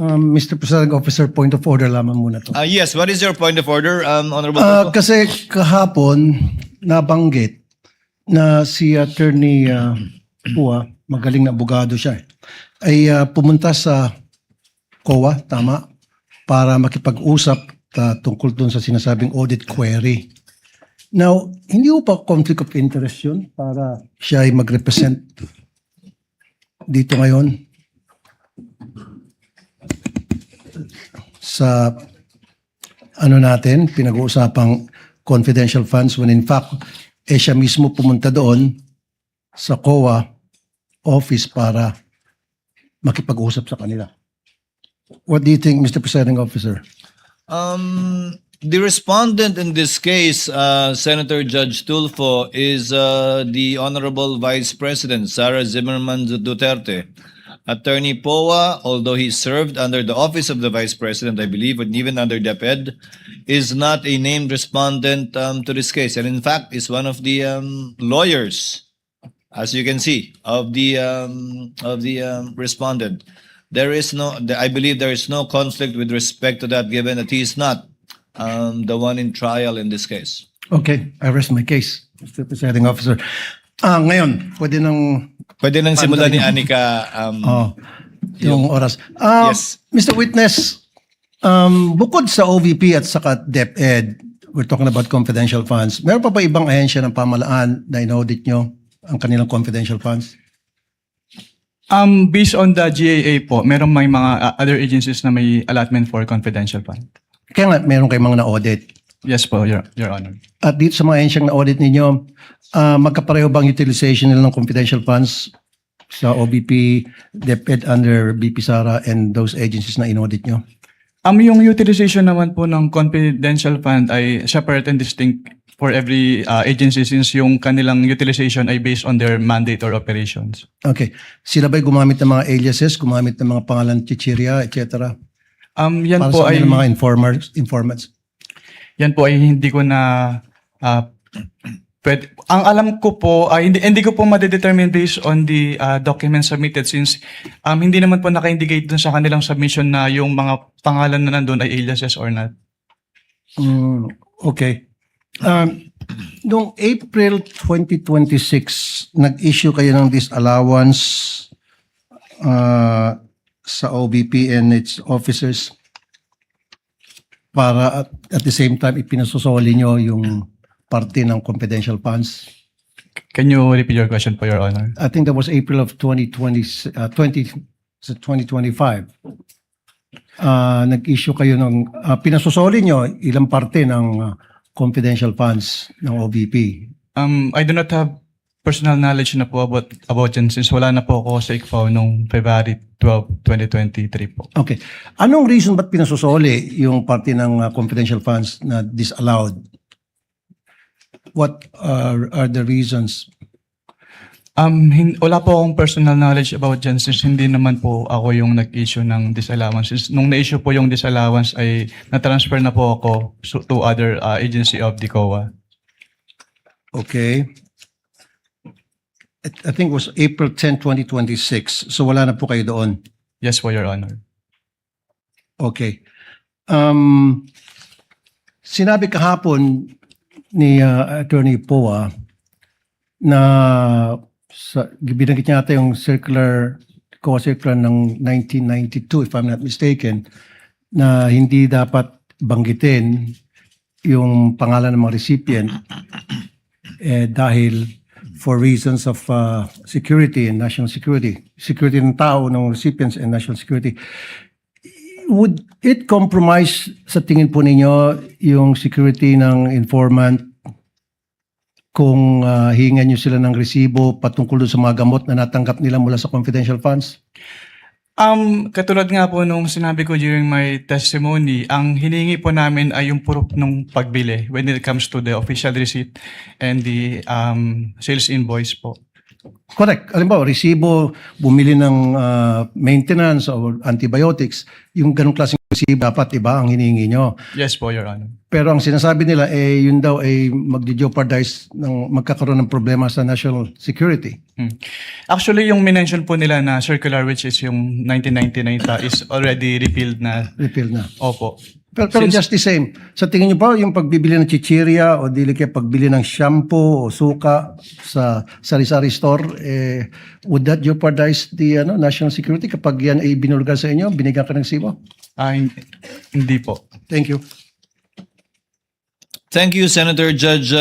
Mr. Presiding Officer, point of order lamang muna to. Yes, what is your point of order, Honorable Tulfo? Kasi kahapon, nabanggit na si Attorney Pua, magaling na abogado siya, ay pumunta sa COA, tama, para makipag-usap tungkol dun sa sinasabing audit query. Now, hindi po pa conflict of interest yun para siya ay mag-represent dito ngayon sa natin, pinag-uusapang confidential funds when in fact, siya mismo pumunta doon sa COA office para makipag-usap sa kanila. What do you think, Mr. Presiding Officer? The respondent in this case, Senator Judge Tulfo, is the Honorable Vice President, Sara Zimmerman Duterte. Attorney Poa, although he served under the office of the Vice President, I believe, and even under DepEd, is not a named respondent to this case. And in fact, is one of the lawyers, as you can see, of the respondent. There is no, I believe there is no conflict with respect to that, given that he is not the one in trial in this case. Okay, I rest my case, Mr. Presiding Officer. Ngayon, Pwede nang simulan ni Anika. yung oras. Yes. Mr. Witness, bukod sa OVP at saka DepEd, we're talking about confidential funds, meron pa ba ibang ahensya ng pamahalaan na inaudit nyo ang kanilang confidential funds? Based on the GAA po, meron may mga other agencies na may allotment for confidential fund. Kaya nga, meron kayong mga na-audit. Yes po, Your Honor. At dito sa mga ahensyang na-audit ninyo, magkapareho bang utilization nila ng confidential funds sa OBP, DepEd under BP Sara and those agencies na in-audit nyo? Yung utilization naman po ng confidential fund ay separate and distinct for every agency since yung kanilang utilization ay based on their mandate or operations. Okay. Sila ba'y gumamit ng mga aliases, gumamit ng mga pangalan chichirya, etc.? Yan Para po sa ay kanilang mga informants? yan po ay hindi ko na ang alam ko po ay hindi ko po ma-determine based on the documents submitted since hindi naman po naka-indicate dun sa kanilang submission na yung mga pangalan na nandun ay aliases or not. Okay. Noong April 2026, nag-issue kayo ng disallowance sa OBP and its officers para at the same time ipinasusoli nyo yung parte ng confidential funds. Can you repeat your question po, Your Honor? I think that was April of 2025. Nag-issue kayo ng, pinasusoli nyo ilang parte ng confidential funds ng OBP. I do not have personal knowledge na po about yan since wala na po ako sa ICFAO noong February 12, 2023 po. Okay. Anong reason ba't pinasusoli yung parte ng confidential funds na disallowed? What are the reasons? Wala po akong personal knowledge about dyan since hindi naman po ako yung nag-issue ng disallowance. Since nung na-issue po yung disallowance ay na-transfer na po ako to other agency of the COA. Okay. I think it was April 10, 2026. So wala na po kayo doon. Yes po, Your Honor. Okay. Sinabi kahapon ni Attorney Poa na binanggit niya ata yung COA circular ng 1992 if I'm not mistaken na hindi dapat banggitin yung pangalan ng mga recipient dahil for reasons of security and national security ng tao, ng recipients and national security. Would it compromise sa tingin po ninyo yung security ng informant kung hihingan nyo sila ng resibo patungkol sa mga gamot na natanggap nila mula sa confidential funds? Katulad nga po nung sinabi ko during my testimony, ang hinihingi po namin ay yung proof ng pagbili when it comes to the official receipt and the sales invoice po. Correct. Alam ba, resibo, bumili ng maintenance or antibiotics, yung ganong klaseng resibo dapat iba ang hinihingi nyo. Yes po, Your Honor. Pero ang sinasabi nila, yun daw ay magdi-jeopardize ng magkakaroon ng problema sa national security. Actually, yung minention po nila na circular, which is yung 1999 is already repealed na. Repeal na. Opo. Pero Since- just the same, sa tingin niyo ba yung pagbibili ng chichirya o dili kaya pagbili ng shampoo o suka sa sari-sari store, would that jeopardize the national security kapag yan ay binulgar sa inyo, binigyan ka ng sibo? Hindi po. Thank you. Thank you, Senator Judge